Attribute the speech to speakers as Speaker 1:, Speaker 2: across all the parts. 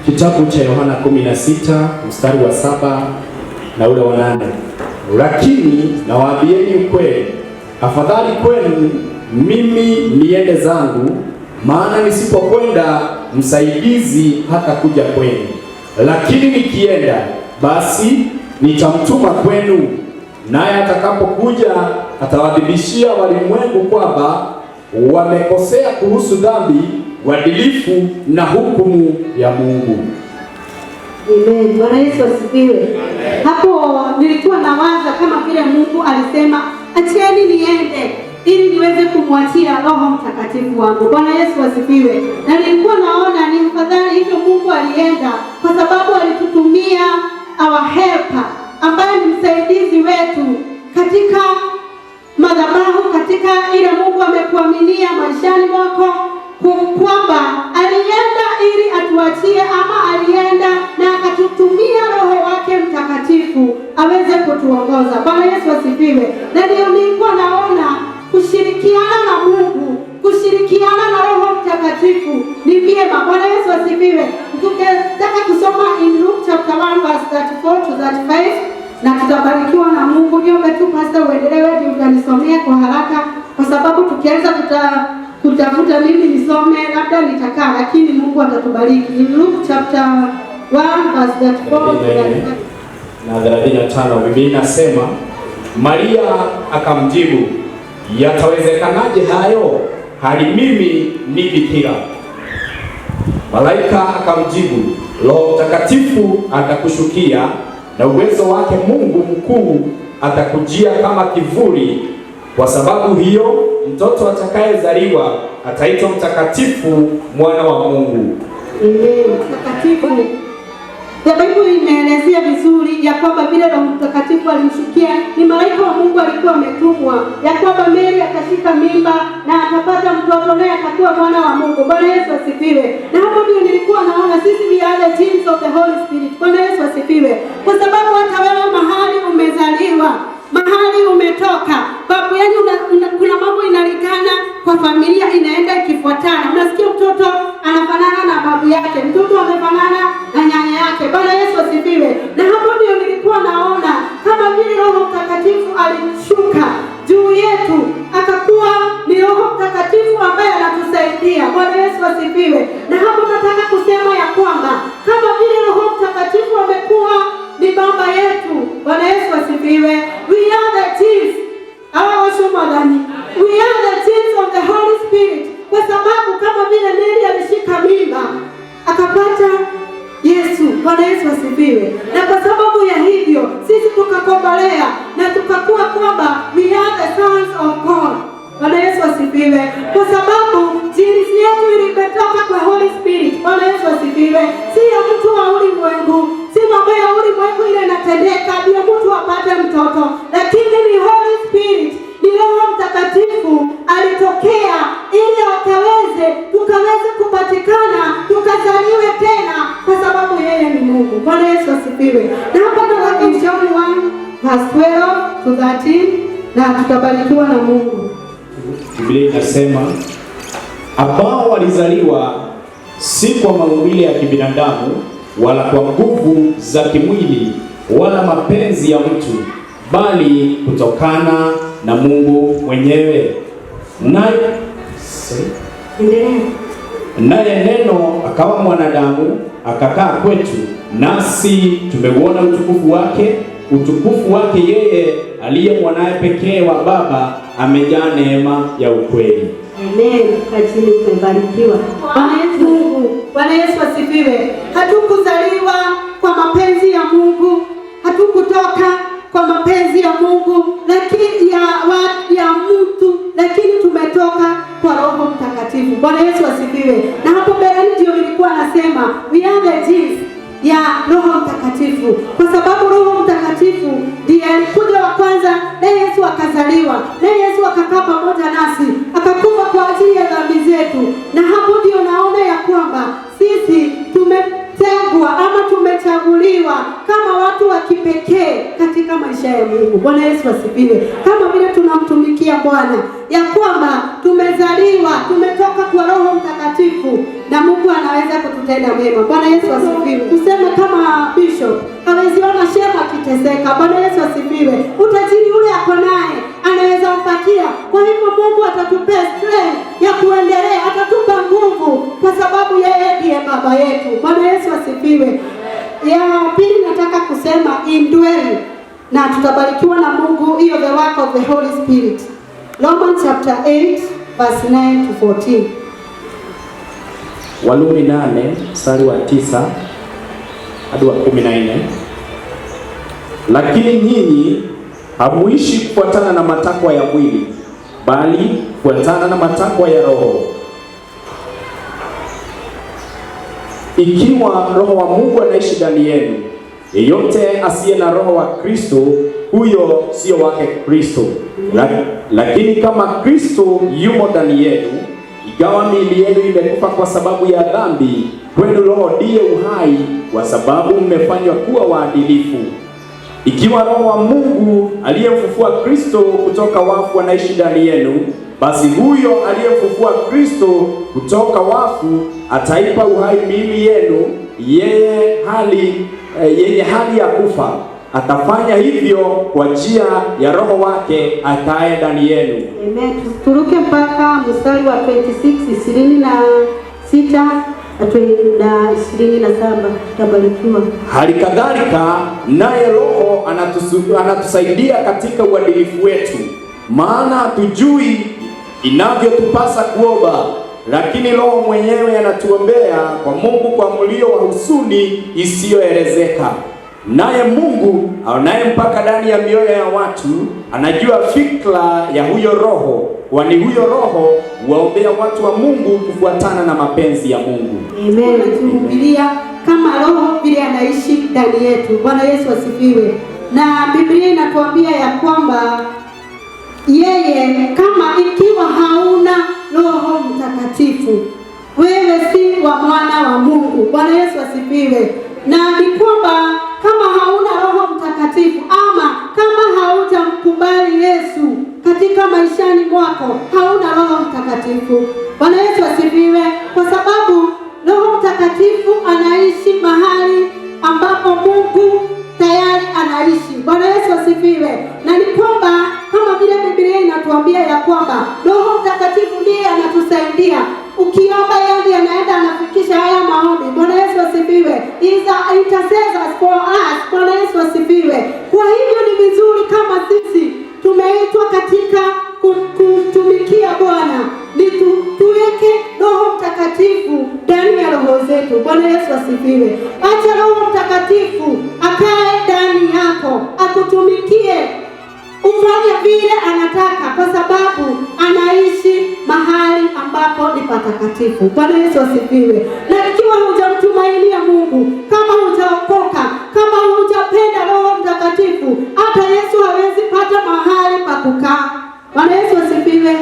Speaker 1: Kitabu cha Yohana 16 mstari wa 7 na ule wa 8. Lakini nawaambieni ukweli, afadhali kwenu mimi niende zangu, maana nisipokwenda msaidizi hata kuja kwenu. Lakini nikienda, basi nitamtuma kwenu, naye atakapokuja atawadhibishia walimwengu kwamba wamekosea kuhusu dhambi, uadilifu na hukumu ya Mungu.
Speaker 2: Amen. Bwana Yesu asifiwe. Hapo nilikuwa nawaza kama vile Mungu alisema acheni niende ili niweze kumwachia Roho Mtakatifu wangu. Bwana Yesu asifiwe. Na nilikuwa naona ni afadhali hivyo Mungu alienda, kwa sababu alitutumia our helper ambaye ni msaidizi wetu katika madhabahu, katika ile Mungu amekuaminia maishani mwako, kwamba alienda ili atuachie, ama alienda na akatutumia Roho wake Mtakatifu aweze kutuongoza. Bwana Yesu asifiwe. Na ndio nilikuwa naona kushirikiana na Mungu, kushirikiana na Roho Mtakatifu ni vyema. Bwana Yesu asifiwe. Tukitaka kusoma in Luke chapter 1 verse 34 to 35 na tutabarikiwa na Mungu. Niombe tu pastor uendelee ndio utanisomea kwa haraka, kwa sababu tukianza kutafuta mimi nisome labda nitakaa, lakini Mungu atatubariki. In Luke chapter 1 verse 34
Speaker 1: na 35, Biblia inasema, Maria akamjibu, yatawezekanaje hayo, hali mimi ni bikira? Malaika akamjibu, Roho Mtakatifu atakushukia na uwezo wake Mungu mkuu atakujia kama kivuli. Kwa sababu hiyo mtoto atakayezaliwa ataitwa mtakatifu, mwana wa Mungu.
Speaker 2: Mtakatifu. Biblia imeelezea vizuri ya kwamba vile Roho Mtakatifu alimshukia, ni malaika wa Mungu alikuwa ametumwa, ya kwamba Mary atashika mimba na atapata mtoto naye atakuwa mwana wa Mungu. Bwana Yesu asifiwe. Na hapo ndio nilikuwa naona sisi we are the genes of the Holy Spirit. Bwana Yesu asifiwe. Kwa sababu hata wewe mahali umezaliwa, mahali umetoka, babu yani kuna mambo inalingana kwa familia, inaenda ikifuatana. Unasikia mtoto anafanana na babu yake, mtoto amefanana na nyanya yake. Bwana Yesu asifiwe. Na hapo ndio nilikuwa naona kama vile Roho Mtakatifu alishuka juu yetu, akakuwa ni Roho Mtakatifu ambaye anatusaidia. Bwana Yesu asifiwe. Na hapo nataka kusema ya kwamba kama vile Roho Mtakatifu amekuwa ni baba yetu. Bwana Yesu asifiwe. We are the genes. We are the genes of the Holy Spirit. Kwa sababu kama vile Mary alishika mimba akapata Yesu. Bwana Yesu asifiwe. Na kwa sababu ya hivyo sisi tukakombolea na tukakuwa kwamba we are the sons of God. Bwana Yesu asifiwe. Kwa sababu genes yetu ilitoka kwa Holy Spirit. Bwana Yesu asifiwe. Si ya mtu wa ulimwengu, si mambo ya ulimwengu ile inatendeka ndio mtu apate mtoto, lakini ni Holy Spirit, ni Roho Mtakatifu alitokea ili tukaweze kupatikana, tukazaliwe tena, kwa sababu yeye ni Mungu. Bwana Yesu asifiwe. Na hapa ndo John 1 verse 12 to 13 na tutabarikiwa na Mungu.
Speaker 1: Biblia inasema, ambao walizaliwa si kwa maumbile ya kibinadamu wala kwa nguvu za kimwili wala mapenzi ya mtu, bali kutokana na Mungu mwenyewe. Naye neno akawa mwanadamu akakaa kwetu, nasi tumeuona utukufu wake yeye aliye mwanaye pekee wa Baba, amejaa neema ya ukweli.
Speaker 2: Amen. Kachini tumebarikiwa. Bwana Yesu asifiwe. Hatukuzaliwa kwa mapenzi ya Mungu, hatukutoka kwa mapenzi ya Mungu lakini ya mtu, lakini tumetoka kwa Roho Mtakatifu. Bwana Yesu asifiwe. Na hapo mbele ndio nilikuwa nasema we are the genes ya Roho Mtakatifu, kwa sababu Roho Mtakatifu ndiye alikuja wa kwanza, na Yesu akazaliwa, na Yesu akakaa pamoja nasi, akakufa kwa ajili ya dhambi zetu. Na hapo ndio naona ya kwamba sisi tumetengwa ama tumechaguliwa kama watu wa kipekee katika maisha ya Mungu. Bwana Yesu asifiwe. Kama vile tunamtumikia Bwana, ya kwamba tumezaliwa, tumetoka kwa Roho Mtakatifu na Mungu anaweza kututenda mema. Bwana Yesu asifiwe. Tuseme kama Bishop ameziona Shema akiteseka. Bwana Yesu asifiwe. Utajiri ule ako naye anaweza mpatia. Kwa hivyo Mungu atatupea strength ya kuendelea, atatupa nguvu kwa sababu yeye ndiye baba yetu. Bwana Yesu asifiwe. Ya pili nataka kusema indwell, na tutabarikiwa na Mungu, hiyo the work of the Holy Spirit. Romans chapter 8 verse 9 to 14.
Speaker 1: Walumi 8 mstari wa 9 hadi wa 14. Lakini nyinyi hamuishi kufuatana na matakwa ya mwili, bali kufuatana na matakwa ya Roho. Ikiwa Roho wa Mungu anaishi ndani yenu, yeyote asiye na Roho wa Kristo, huyo sio wake Kristo. Lakini kama Kristo yumo ndani yenu, ingawa miili yenu imekufa kwa sababu ya dhambi, kwenu Roho ndiye uhai, kwa sababu mmefanywa kuwa waadilifu. Ikiwa Roho wa Mungu aliyemfufua Kristo kutoka wafu anaishi ndani yenu, basi huyo aliyemfufua Kristo kutoka wafu ataipa uhai miili yenu yenye hali ya kufa. Atafanya hivyo kwa njia ya Roho wake akae ndani yenu.
Speaker 2: Amen. Turuke mpaka mstari wa 26, 26 na 27, tutabarikiwa.
Speaker 1: Hali kadhalika naye Roho anatusaidia katika uadilifu wetu, maana hatujui inavyotupasa kuomba, lakini Roho mwenyewe anatuombea kwa Mungu kwa mlio wa huzuni isiyoelezeka. Naye Mungu aonaye mpaka ndani ya mioyo ya watu anajua fikra ya huyo Roho, kwani huyo Roho huwaombea watu wa Mungu kufuatana na mapenzi ya Mungu.
Speaker 2: Amen. Tuhubiria kama Roho vile anaishi ndani yetu. Bwana Yesu asifiwe. Na Biblia inatuambia ya kwamba yeye, kama ikiwa hauna Roho Mtakatifu, wewe si wa mwana wa Mungu. Bwana Yesu asifiwe. Na ni kwamba kama hauna Roho Mtakatifu, ama kama haujamkubali Yesu katika maishani mwako, hauna Roho Mtakatifu. Bwana Yesu asifiwe. Kwa sababu Roho Mtakatifu anaishi mahali ambapo Mungu tayari anaishi. Bwana Yesu asifiwe. Na ni kwamba kama vile Biblia inatuambia ya kwamba Roho Mtakatifu ndiye anatusaidia. Ukiomba yeye anaenda anafikisha haya maombi. Bwana Yesu asifiwe. Intercessors for us. Bwana Yesu asifiwe. Kwa hivyo ni vizuri kama sisi tumeitwa katika kutumikia Bwana, ni tuweke Roho Mtakatifu ndani ya roho zetu. Bwana Yesu asifiwe. Acha Roho Mtakatifu akae ndani yako, akutumikie, ufanye vile anataka, kwa sababu anaishi mahali ambapo ni patakatifu. Bwana Yesu asifiwe. Na ikiwa hujamtumainia Mungu, kama hujaokoka, kama hujapenda Roho Mtakatifu, hata Yesu hawezi pata mahali pa kukaa. Bwana Yesu asifiwe.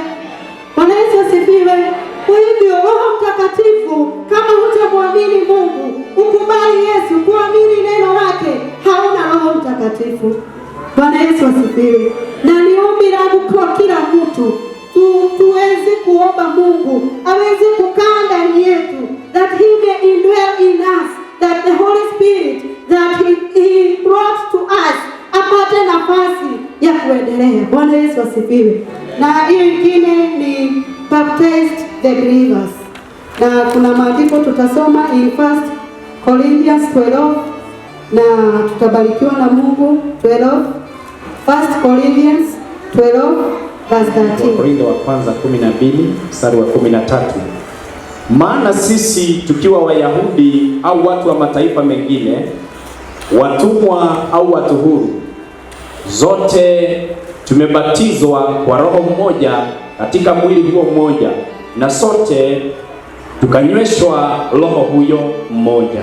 Speaker 2: Bwana Yesu asifiwe. Kwa hivyo Roho Mtakatifu, kama hujamwamini Mungu, ukubali Yesu, kuamini neno lake, hauna Roho Mtakatifu. Bwana Yesu asifiwe. Na niombi langu kwa kila mtu, tuweze kuomba Mungu aweze kukaa ndani yetu, that he may indwell in us, that the Holy Spirit that he brought to us apate nafasi ya kuendelea. Bwana Yesu asifiwe. Na hiyo ingine ni baptized the believers. Na kuna maandiko tutasoma in 1 Corinthians 12 na tutabarikiwa na Mungu. 1 Corinthians 12 verse 13.
Speaker 1: Korintho wa kwanza 12 mstari wa 13. Maana sisi tukiwa Wayahudi au watu wa mataifa mengine, watumwa au watu huru, zote tumebatizwa kwa Roho mmoja katika mwili huo mmoja, na sote tukanyweshwa Roho huyo mmoja.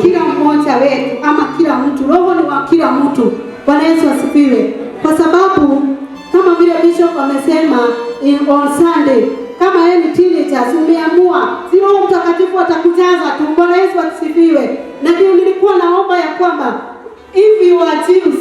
Speaker 2: Kila mmoja wetu ama kila mtu, Roho ni wa kila mtu. Bwana Yesu asifiwe. Kwa sababu kama vile Bishop amesema on Sunday, kama yeye ni teenagers, umeamua si Roho Mtakatifu atakujaza tu. Bwana Yesu asifiwe. Na ndio nilikuwa kwamba if you are Jews,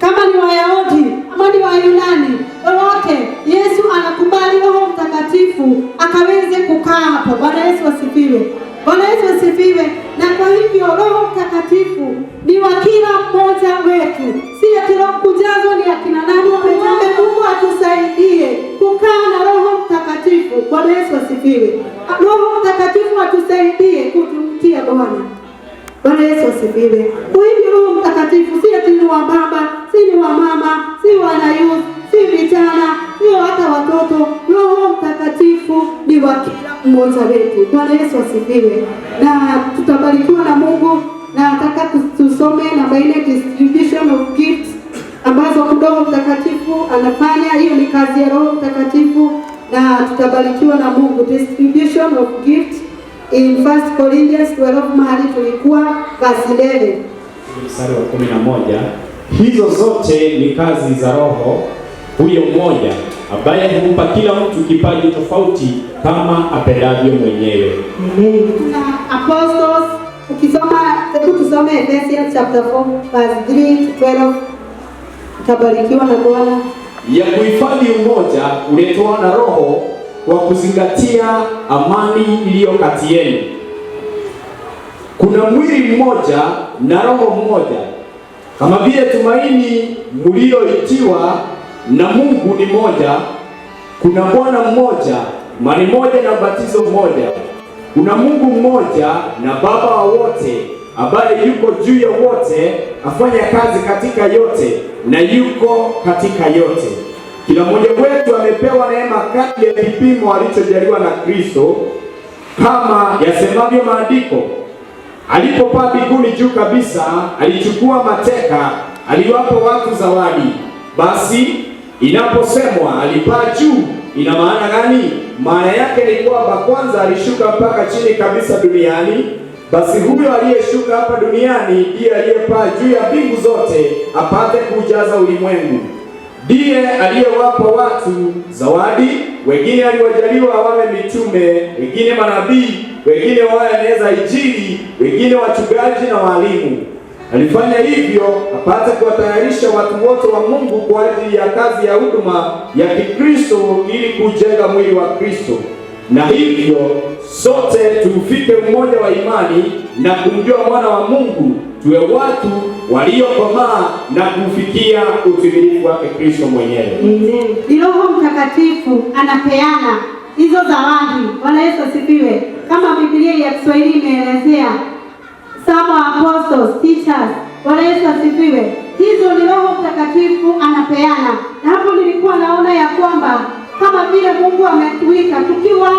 Speaker 2: kama ni Wayahudi ama ni Wayunani wote, Yesu anakubali Roho Mtakatifu akaweze kukaa hapo. Bwana Yesu asifiwe. Bwana Yesu asifiwe. Na kwa hivyo Roho Mtakatifu ni wa kila mmoja wetu, si ya kila kujazwa ni akina nani wameombe Mungu atusaidie kukaa na Roho Mtakatifu. Bwana Yesu asifiwe. Roho Mtakatifu atusaidie kutumikia Bwana. Bwana Yesu asifiwe. Kwa hivyo Roho Mtakatifu si ati ni wa baba, si ni wa mama, si wana youth, si vijana, sio hata watoto. Roho Mtakatifu ni wa kila mmoja wetu. Bwana Yesu asifiwe. Na tutabarikiwa na Mungu, na nataka tusome namba 4, distribution of gifts, ambazo Roho Mtakatifu anafanya. Hiyo ni kazi ya Roho Mtakatifu na tutabarikiwa na Mungu. Distribution of gifts in 1 Corinthians 12 mahali tulikuwa verse 11.
Speaker 1: Mstari wa 11. Hizo zote ni kazi za Roho huyo mmoja, ambaye humpa kila mtu kipaji tofauti kama apendavyo mwenyewe.
Speaker 2: Na apostles, ukisoma tusome Ephesians chapter 4 verse 3 to 12. Tutabarikiwa na Bwana.
Speaker 1: Ya kuhifadhi umoja uletwa na Roho kwa kuzingatia amani iliyo kati yenu. Kuna mwili mmoja na Roho mmoja, kama vile tumaini mlioitiwa na Mungu ni moja. Kuna Bwana mmoja, imani moja na ubatizo mmoja. Kuna Mungu mmoja na Baba wa wote, ambaye yuko juu ya wote, afanya kazi katika yote na yuko katika yote. Kila mmoja wetu amepewa neema kadri ya kipimo alichojaliwa na Kristo, kama yasemavyo maandiko, alipopaa mbinguni juu kabisa, alichukua mateka, aliwapa watu zawadi. Basi inaposemwa alipaa juu, ina maana gani? Maana yake ni kwamba kwanza alishuka mpaka chini kabisa duniani. Basi huyo aliyeshuka hapa duniani ndiye aliyepaa juu ya mbingu zote apate kujaza ulimwengu. Ndiye aliyewapa watu zawadi. Wengine aliwajaliwa wawe mitume, wengine manabii, wengine waeneza Injili, wengine wachungaji na walimu. Alifanya hivyo apate kuwatayarisha watu wote wa Mungu kwa ajili ya kazi ya huduma ya Kikristo, ili kujenga mwili wa Kristo. Na hivyo sote tufike umoja wa imani na kumjua mwana wa Mungu, tuwe watu waliokomaa na kufikia utimilifu wake Kristo mwenyewe.
Speaker 2: Amen. Ni Roho Mtakatifu anapeana hizo zawadi. Bwana Yesu asifiwe. Kama Biblia ya Kiswahili imeelezea, some apostles, teachers. Bwana Yesu asifiwe. Hizo ni Roho Mtakatifu anapeana. Na hapo nilikuwa naona ya kwamba kama vile Mungu ametuita tukiwa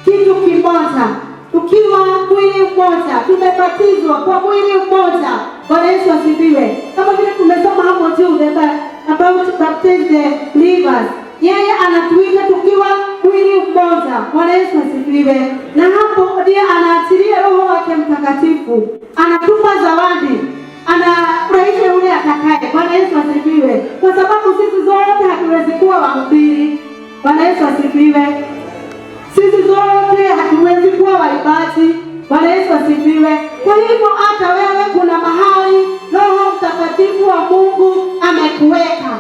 Speaker 2: kitu kimoja, tukiwa mwili mmoja, tumebatizwa kwa mwili mmoja. Bwana Yesu asifiwe. Kama vile tumesoma hapo juu about baptize the believers. Yeye anatuita tukiwa mwili mmoja. Bwana Yesu asifiwe. Na hapo ndiye anaachilia Roho wake Mtakatifu, anatupa zawadi, anafurahisha yule atakaye. Bwana Yesu asifiwe. Kwa sababu sisi zote hatuwezi kuwa wahubiri. Bwana Yesu asifiwe. Sisi zote hatuwezi kuwa waimbaji. Bwana Yesu asifiwe. Kwa hivyo hata wewe kuna mahali Roho Mtakatifu wa Mungu amekuweka.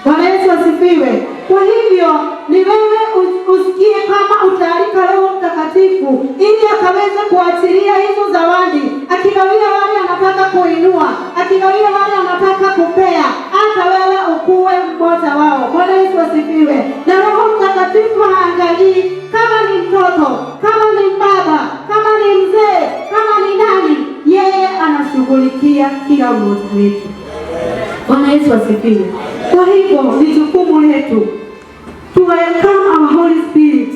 Speaker 2: Bwana Yesu asifiwe. Kwa hivyo ni wewe usikie kama utaalika Roho Mtakatifu ili akaweze kuachilia hizo zawadi, akigawia wale anataka kuinua, akigawia wale anataka kupea, hata wewe ukuwe mmoja wao. Bwana Yesu asifiwe. Na Roho Mtakatifu haangalii kama ni mtoto, kama ni baba, kama ni mzee, kama ni nani. Yeye anashughulikia kila mmoja wetu. Bwana Yesu asifiwe. Kwa hivyo ni jukumu letu to welcome our Holy Spirit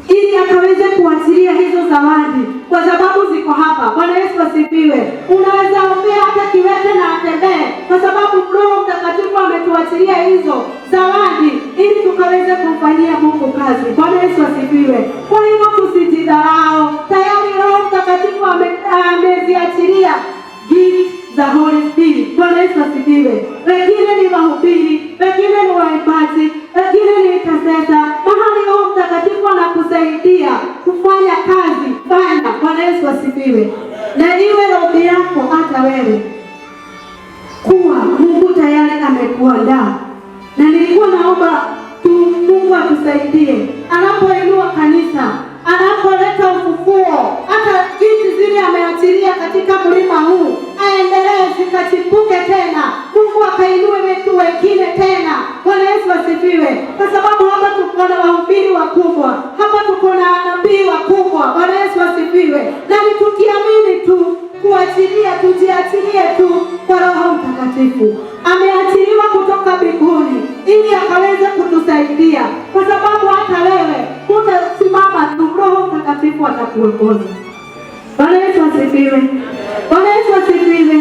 Speaker 2: ili akaweze kuachilia hizo zawadi, kwa sababu ziko hapa. Bwana Yesu asifiwe. Unaweza ombea hata kiwete na atembee, kwa sababu Roho Mtakatifu ametuachilia hizo zawadi ili tukaweze kumfanyia Mungu kazi. Bwana Yesu asifiwe. Kwa hivyo tusijidharau, tayari Roho Mtakatifu ameziachilia gift za Holy Spirit. Bwana Yesu asifiwe. Wengine ni wahubiri, wengine ni waimbaji, wengine ni intercessor. Mahali Roho Mtakatifu anakusaidia kufanya kazi, fanya. Bwana Yesu asifiwe. Na iwe ombi lako hata wewe kuwa Mungu tayari amekuandaa. Na nilikuwa naomba tu Mungu atusaidie anapoinua kanisa, anapoleta ufufuo, hata kitu zile ameachilia katika mlima huu aendelee zikachipuke tena, Mungu akainue wetu wengine tena. Bwana Yesu asifiwe. Kwa sababu hapa tuko na wahubiri wakubwa, hapa tuko na nabii wakubwa. Bwana Yesu asifiwe. Na ni tukiamini tu kuachilia, tujiachilie tu kwa Roho Mtakatifu. Ameachiliwa kutoka mbinguni ili akaweze kutusaidia, kwa sababu hata wewe utasimama tu, Roho Mtakatifu atakuongoza. Bwana Yesu asifiwe. Bwana Yesu asifiwe.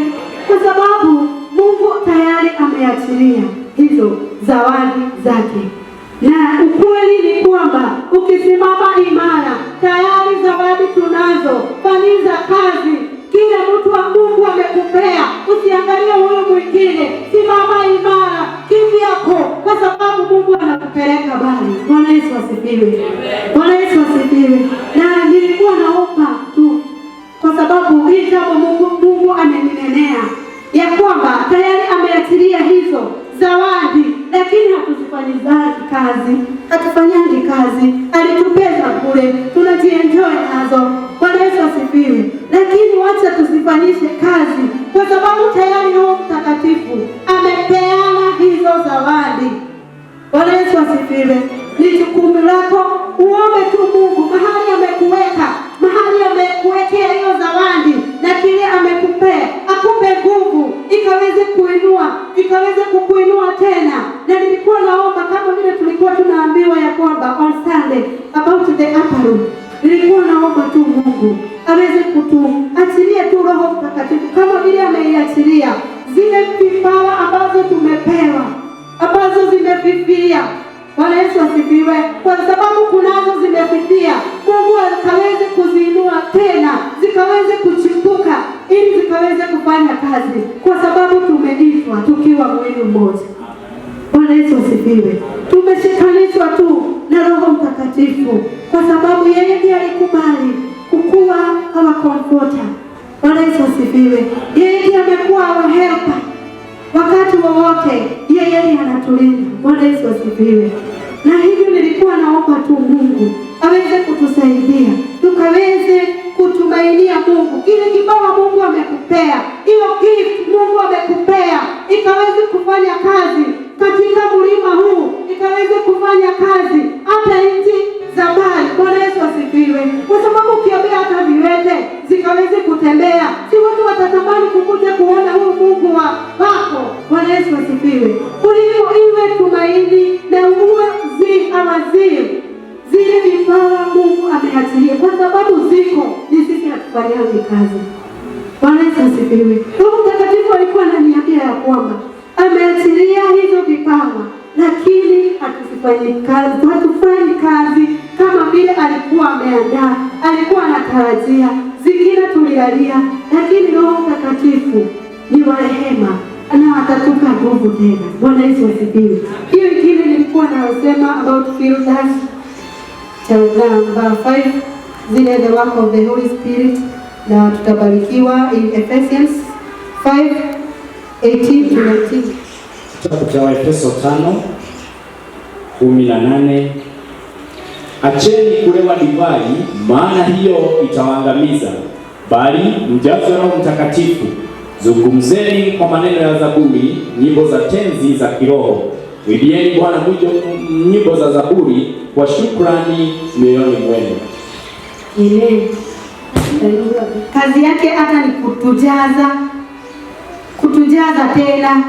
Speaker 2: Kwa sababu Mungu tayari ameachilia hizo zawadi zake. Na ukweli ni kwamba ukisimama imara, tayari zawadi tunazo. Fanya kazi kile mtu wa Mungu amekupea. Usiangalie huyo mwingine, simama imara kivyako, kwa sababu Mungu anakupeleka mbali. Bwana Yesu asifiwe. Bwana Yesu asifiwe. Na nilikuwa naomba tu, kwa sababu hii jambo Mungu ameninenea ya kwamba tayari ameachilia hizo zawadi, lakini hatuzifanyizaji kazi, hatufanyaji kazi. Alitupeza kule, tunajienjoy nazo. Bwana Yesu asifiwe. Lakini wacha tusifanyishe kazi, kwa sababu tayari Roho Mtakatifu amepeana hizo zawadi. Bwana Yesu asifiwe. Ni jukumu lako uombe tu Mungu mahali amekuweka, mahali amekuwekea hiyo zawadi, na kile amekupea akupe nguvu ikaweze kuinua, ikaweze kukuinua tena. Na nilikuwa naomba kama vile tulikuwa tunaambiwa ya kwamba on Sunday about the upper room, nilikuwa naomba tu Mungu aweze kutuachilia tu Roho Mtakatifu kama vile ameiachilia zile vipawa ambazo tumepewa, ambazo zimefifia. Bwana Yesu asifiwe. Kwa sababu kunazo zimefifia, Mungu akaweze kuziinua tena, zikaweze kuchipuka ili zikaweze kufanya kazi, kwa sababu tumeitwa tukiwa mwili mmoja. Bwana Yesu asifiwe. Tumeshikanishwa tu na Roho Mtakatifu, kwa sababu yeye ndiye alikubali kukuwa our comforter. Bwana Yesu asifiwe. Yeye ndiye amekuwa our helper. Wakati wowote yeye ndiye anatulinda. Bwana Yesu asifiwe. Na hivyo nilikuwa naomba tu Mungu aweze kutusaidia, tukaweze kutumainia Mungu. Kile kipawa Mungu amekupea, hiyo gift Mungu amekupea, ikaweze kufanya kazi katika mlima huu, ikaweze kufanya kazi hata nchi za mbali. Bwana Yesu asifiwe. Kwa sababu ukiambia hata viwete zikaweze kutembea, si watu watatamani kukuja kuona huyu Mungu wako. Bwana Yesu asifiwe. Kwa hiyo iwe tumaini na uwe zile vipawa Mungu ameachilia, kwa sababu ziko, ni sisi hatufanyaje kazi. Bwana Yesu asifiwe. Roho Mtakatifu alikuwa ananiambia ya kwamba ameachilia hizo vipawa, lakini hatufanyi kazi kama vile alikuwa ameandaa, alikuwa anatarajia. Zingine tulilalia, lakini Roho Mtakatifu ni wa rehema na atatupa nguvu tena. Bwana Yesu asifiwe. Hiyo ingine nilikuwa nasema about filters number 5, zile the work of the Holy Spirit, na tutabarikiwa in Ephesians 5:18-19.
Speaker 1: Kitabu cha Efeso 5:18, acheni kulewa divai, maana hiyo itawaangamiza, bali mjazwe Roho Mtakatifu. Zungumzeni kwa maneno ya zaburi, nyimbo za tenzi za kiroho. Imbieni Bwana nyimbo za zaburi kwa shukrani mioyoni mwenu.
Speaker 2: Amen. Kazi yake hata ni kutujaza tena.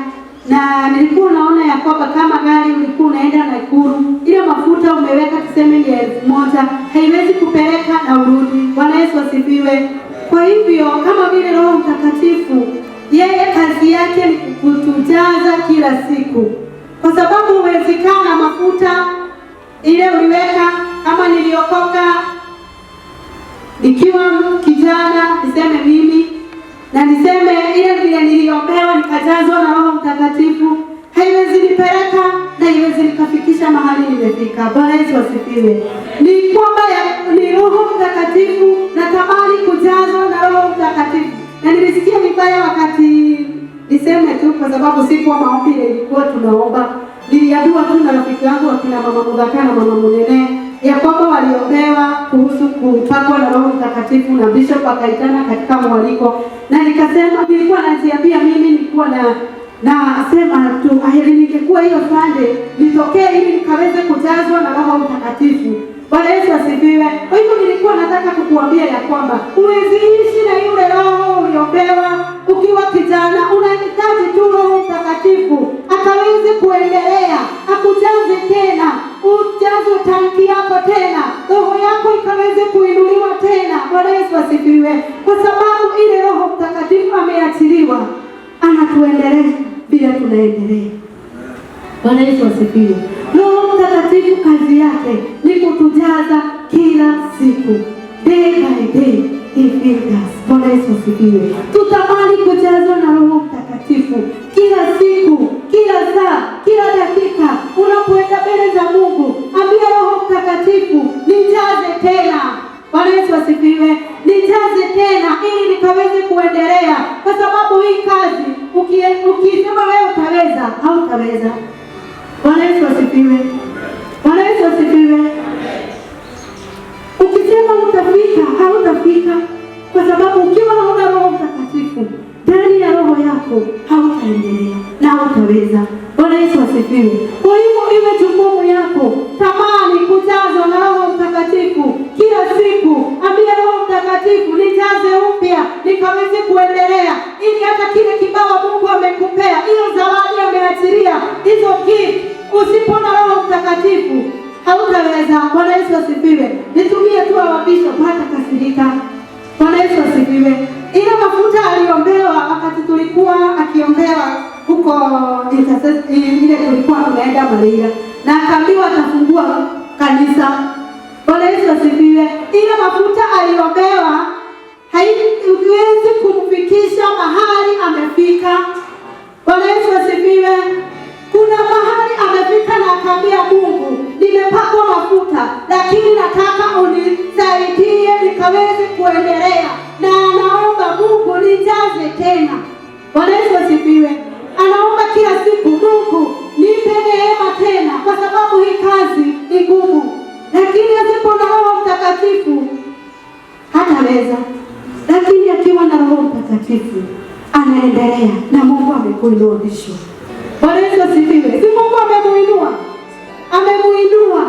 Speaker 2: Na nilikuwa naona ya kwamba kama gari ulikuwa unaenda Nakuru, ile mafuta umeweka tuseme ni 1000, haiwezi kupeleka na urudi. Bwana Yesu asifiwe. Kwa hivyo kama vile Roho Mtakatifu, yeye kazi yake ni kutujaza kila siku, kwa sababu huwezi kaa na mafuta ile uliweka. Kama niliokoka nikiwa kijana, niseme mimi na niseme ile vile niliombewa nikajazwa na Roho Mtakatifu, haiwezi nipeleka na haiwezi nikafikisha mahali nimefika. Bwana Yesu asifiwe. Ni kwamba ni Roho Mtakatifu, natamani kujazwa na Roho Mtakatifu. Na niseme tu kwa sababu siku maombi ilikuwa tunaomba. Niliambiwa tu na rafiki yangu akina mama Mudhaka na mama Munene ya kwamba waliombewa kuhusu kupakwa na Roho Mtakatifu na Bishop akaitana katika mwaliko, na nikasema nilikuwa najiambia mimi nilikuwa na asema tu aheri ningekuwa hiyo Sunday nitokee ili nikaweze kujazwa na Roho Mtakatifu. Bwana Yesu asifiwe. Kwa hivyo nilikuwa nataka kukuambia ya kwamba uweziishi na yule Roho uliopewa ukiwa kijana, unahitaji tu Roho Mtakatifu akaweze kuendelea, akujaze tena, ujaze tanki yako tena, roho yako ikaweze kuinuliwa tena. Bwana Yesu asifiwe. Kwa sababu ile Roho Mtakatifu ameachiliwa, anatuendelea bila tunaendelea. Bwana Yesu asifiwe. Roho Mtakatifu kazi yake ni kutujaza kila siku, day by day he fills us. Bwana Yesu asifiwe. Tutamani kujazwa na Roho Mtakatifu kila siku, kila saa, kila dakika. Unapoenda mbele za Mungu, ambia Roho Mtakatifu nijaze tena. Bwana Yesu asifiwe. Nijaze tena ili nikaweze kuendelea, kwa sababu hii kazi ukisema wewe utaweza, hautaweza. Bwana Yesu asifiwe. Bwana Yesu asifiwe. Ukisema utafika, hautafika, kwa sababu ukiwa hauna Roho Mtakatifu ndani ya roho yako hautaendelea na hautaweza. Bwana Yesu asifiwe. Kwa hivyo iwe jukumu yako, tamani kujazwa na Roho Mtakatifu kila siku. Ambia Roho Mtakatifu nijaze upya nikaweze kuendelea, ili hata kile kipawa Mungu amekupea, hiyo zawadi ameachilia, hizo gift, usipo na Roho Mtakatifu hautaweza. Bwana Yesu asifiwe. Nitumie tu awapisho hata kasirika. Bwana Yesu asifiwe. Ile mafuta aliombewa wakati tulikuwa akiombewa huko ile tulikuwa tumeenda Maria, na akaambiwa atafungua kanisa. Bwana Yesu asifiwe. Ile mafuta aliombewa haiwezi kumfikisha mahali amefika. Bwana Yesu asifiwe. Kuna mahali amefika na akaambia Mungu, nimepakwa mafuta lakini nataka unisaidie nikaweze kuendelea, na anaomba Mungu nijaze tena. Bwana Yesu asifiwe. Anaomba kila siku, Mungu nipe neema tena, kwa sababu hii kazi ni ngumu. Lakini asipo na Roho Mtakatifu hataweza. Lakini akiwa na Roho Mtakatifu anaendelea, na Mungu amekuinua Bishop. Bwana Yesu asifiwe. Si Mungu amemuinua? Amemuinua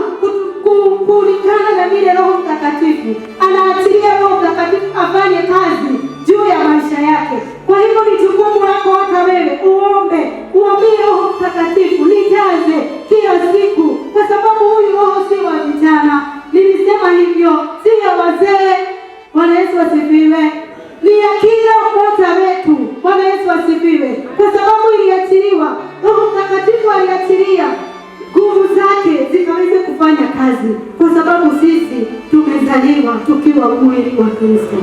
Speaker 2: kulingana na vile Roho Mtakatifu anaachilia Roho Mtakatifu afanye kazi juu ya maisha yake. Kwa hivyo ni jukumu lako hata wewe uombe, uambie Roho Mtakatifu nijaze kila siku, kwa sababu huyu Roho si wa vijana. Nilisema hivyo, si ya wazee. Bwana Yesu asifiwe. Ni ya kila mmoja wetu. Bwana Yesu asifiwe. Kwa sababu iliachiliwa, Roho Mtakatifu aliachilia nguvu zake zikaweze kufanya kazi, kwa sababu sisi tumezaliwa tukiwa mwili wa Kristo.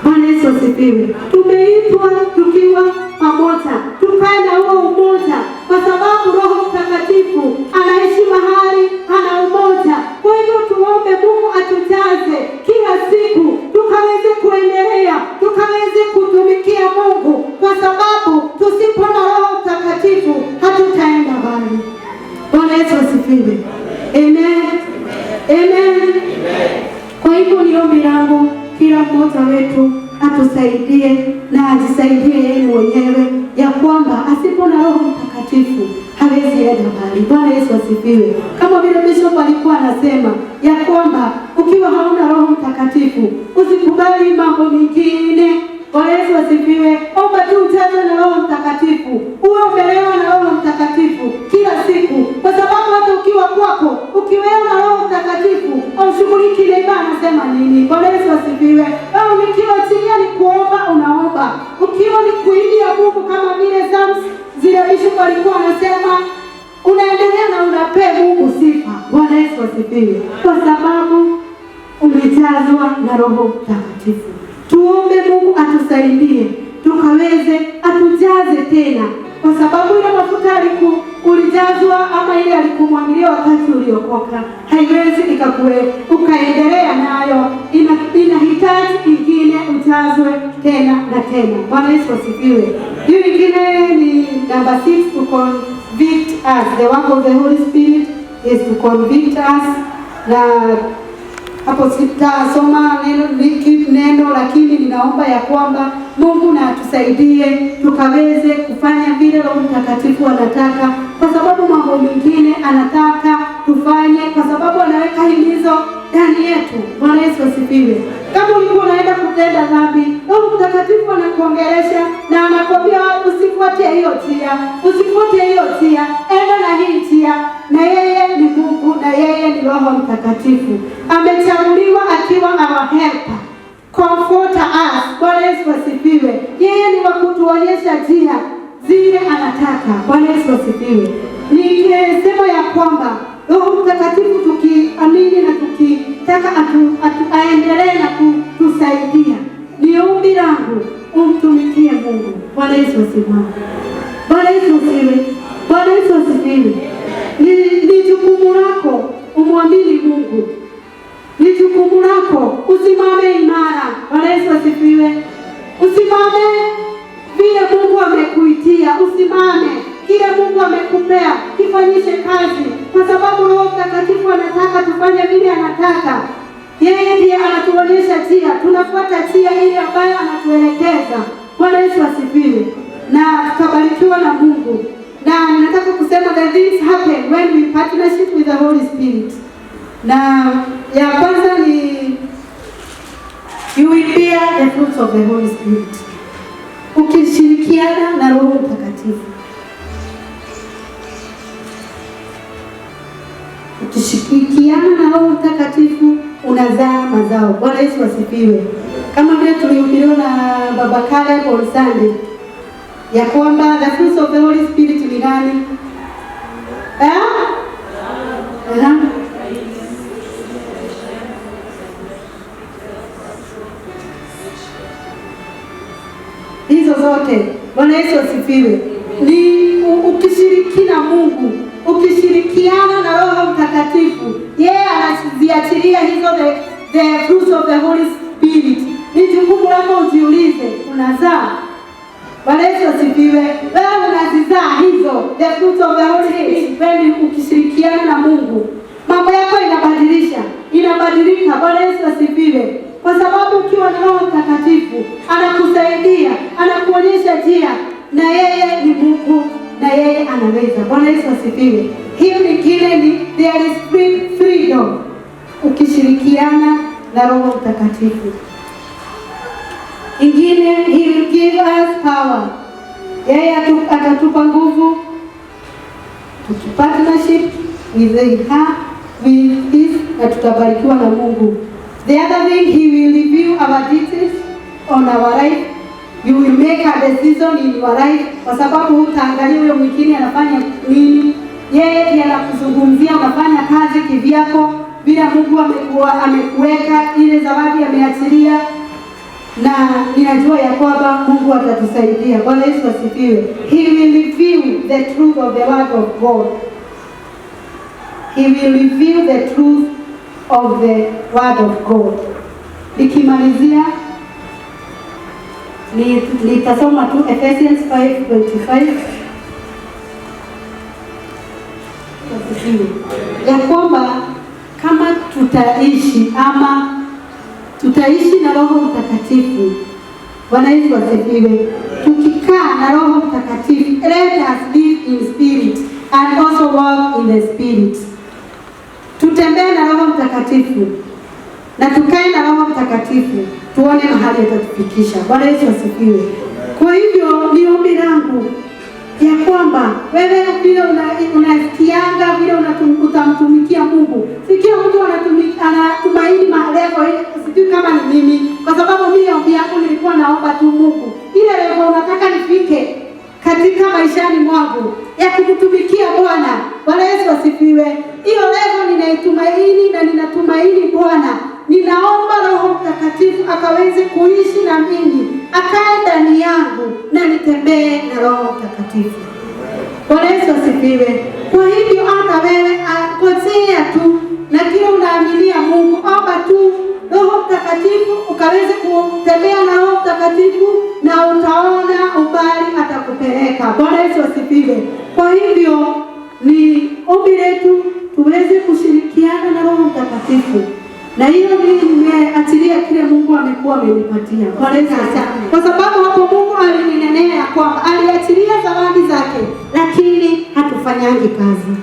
Speaker 2: Bwana Yesu asifiwe. Tumeitwa tukiwa pamoja, tukae na huo umoja, kwa sababu Roho Mtakatifu anaishi mahali ana umoja. Kwa hivyo tuombe Mungu atujaze kila siku, tukaweze kuendelea, tukaweze kutumikia Mungu, kwa sababu tusipo na Roho Mtakatifu hatutaenda mbali. Bwana Yesu asifiwe. Amen. Amen. Kwa hivyo ni ombi langu kila mmoja wetu atusaidie na ajisaidie yeye mwenyewe, ya kwamba asipo na Roho Mtakatifu hawezi enda mbali. Bwana Yesu asifiwe. Kama vile Bishop alikuwa anasema ya kwamba ukiwa hauna Roho Mtakatifu usikubali mambo mengine. Bwana Yesu asifiwe. Omba tu ujazwe na Roho Mtakatifu, uwe umelewa na Roho Mtakatifu kila siku, kwa sababu hata ukiwa kwako ukiwewa na Roho Mtakatifu ushughuliki ile ibada anasema nini. Bwana Yesu asifiwe. Au nikiwa chini ni kuomba, unaomba. Ukiwa ni kuimbia Mungu kama vile Psalms zile Bishop alikuwa anasema, unaendelea na unapea Mungu sifa. Bwana Yesu asifiwe. Kwa sababu umejazwa na Roho Mtakatifu. Tuombe Mungu atusaidie tukaweze atujaze tena, kwa sababu ile mafuta ulijazwa ama ile alikumwagilia wakati uliokoka, haiwezi ukaendelea nayo. Inahitaji ingine ujazwe tena na tena. Bwana Yesu asifiwe. Hiyo ingine ni number 6, to convict us. The work of the Holy Spirit is to convict us. Na hapo sitasoma neno, lakini ninaomba ya kwamba Mungu na atusaidie tukaweze kufanya vile Roho Mtakatifu anataka, kwa sababu mambo mengine anataka tufanye, kwa sababu anaweka himizo ndani yetu. Bwana Yesu asifiwe. Kama ulikuwa unaenda kutenda dhambi, Roho Mtakatifu anakuongelesha na anakuambia usifuate hiyo njia, usifuate hiyo njia, enda na hii njia. Na yeye ni Mungu, na yeye ni Roho Mtakatifu. Amechaguliwa akiwa our helper, comforter us. Bwana Yesu asifiwe. Yeye ni wa kutuonyesha njia zile anataka. Bwana Yesu asifiwe. Nikisema ya kwamba Roho Mtakatifu tukiamini na tukitaka aendelee na kutusaidia, ni ombi langu umtumikie Mungu. Bwana Yesu asifiwe. Bwana Yesu asifiwe. Bwana Yesu asifiwe. Ni jukumu lako umwamini Mungu. Ni jukumu lako usimame imara. Bwana Yesu asifiwe. Usimame vile Mungu amekuitia, usimame kile Mungu amekupea, kifanyishe kazi, kwa sababu Roho Mtakatifu anataka tufanye vile anataka. Yeye ndiye anatuonyesha njia, tunafuata njia ile ambayo anatuelekeza. Bwana Yesu asifiwe. Na tukabarikiwa na Mungu. Na nataka kusema that things happen when we partnership with the Holy Spirit. Na ya kwanza ni you will bear the fruits of the Holy Spirit. Ukishirikiana na Roho Mtakatifu, ukishirikiana na Roho Mtakatifu unazaa mazao. Bwana Yesu asifiwe. Kama vile tulihubiriwa na Baba Caleb on Sunday ya kwamba the fruits of the Holy Spirit ni gani? Hizo zote. Bwana Yesu asifiwe. Ni ukishiriki na Mungu, ukishirikiana na Roho Mtakatifu, yeye anaziachilia hizo the fruits of the Holy Spirit. Ni jukumu lako ujiulize, unazaa? Bwana Yesu asifiwe. Wewe unazizaa hizo the fruits of the Holy Spirit. Wewe ukishirikiana na Mungu, mambo yako inabadilika. Bwana Yesu asifiwe. Kwa sababu ukiwa na Roho Mtakatifu anakusaidia, anakuonyesha njia, na yeye ni Mungu, na yeye anaweza. Bwana Yesu asifiwe. Hiyo ni kile ni there is freedom ukishirikiana na Roho Mtakatifu. Ingine, he will give us power. Yeye atatupa nguvu. Tukipartnership with his, na tutabarikiwa na Mungu. The other thing, he will review our details on our life. You will make a decision in your life, kwa sababu utaangalia huyo mwingine anafanya nini. Yeye ndiye anakuzungumzia unafanya kazi kivyako bila Mungu amekuweka ile zawadi ameachilia, na ninajua ya kwamba Mungu atatusaidia. Bwana Yesu asifiwe. He will reveal the truth of the word of God. He will reveal the truth of the word of God. Nikimalizia nitasoma tu Ephesians 5:25 ya kwamba kama tutaishi na Roho Mtakatifu. Bwana Yesu asifiwe. Tukikaa na Roho Mtakatifu, let us live in spirit and also walk in the spirit. Tutembee na Roho Mtakatifu na tukae na Roho Mtakatifu, tuone mahali atatufikisha. Bwana Yesu asifiwe. Kwa hivyo ni ombi langu ya kwamba wewe vile unasikianga vile utamtumikia Mungu. Sikia mtu anatumaini malengo, sijui kama ni mimi, kwa sababu mimi ombi yangu nilikuwa naomba tu Mungu, ile level unataka nifike katika maishani mwangu ya kumtumikia Bwana. Bwana Yesu asifiwe. Hiyo level ninaitumaini na ninatumaini Bwana. Ninaomba Roho Mtakatifu akaweze kuishi na mimi, akae ndani yangu na nitembee na Roho Mtakatifu. Bwana Yesu asifiwe. Kwa hivyo hata wewe ngojea tu, na kile unaaminia Mungu, omba tu Roho Mtakatifu ukaweze kutembea na Roho Mtakatifu, na utaona umbali atakupeleka. Bwana Yesu asifiwe. Kwa hivyo ni ombi letu tuweze kushirikiana na Roho Mtakatifu, na hiyo nimeachilia kile Mungu amekuwa amenipatia. Bwana Yesu asifiwe. Kwa sababu hapo Mungu alininenea ya kwamba aliachilia zawadi zake, lakini hatufanyangi kazi.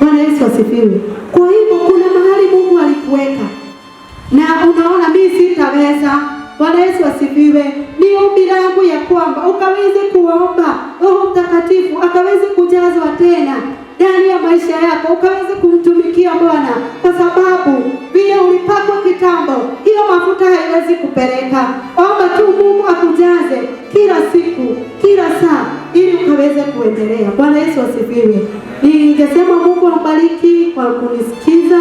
Speaker 2: Bwana Yesu asifiwe. Kwa hivyo kuna mahali Mungu alikuweka na unaona mimi sitaweza. Bwana Yesu asifiwe. Ni ombi langu ya kwamba ukaweze kuomba Roho Mtakatifu akaweze kujazwa tena ndani ya maisha yako, ukaweze kumtumikia Bwana, kwa sababu vile ulipakwa kitambo, hiyo mafuta haiwezi kupeleka. Omba tu Mungu akujaze kila siku, kila saa, ili ukaweze kuendelea. Bwana Yesu asifiwe. Ningesema Mungu ambariki kwa kunisikiza.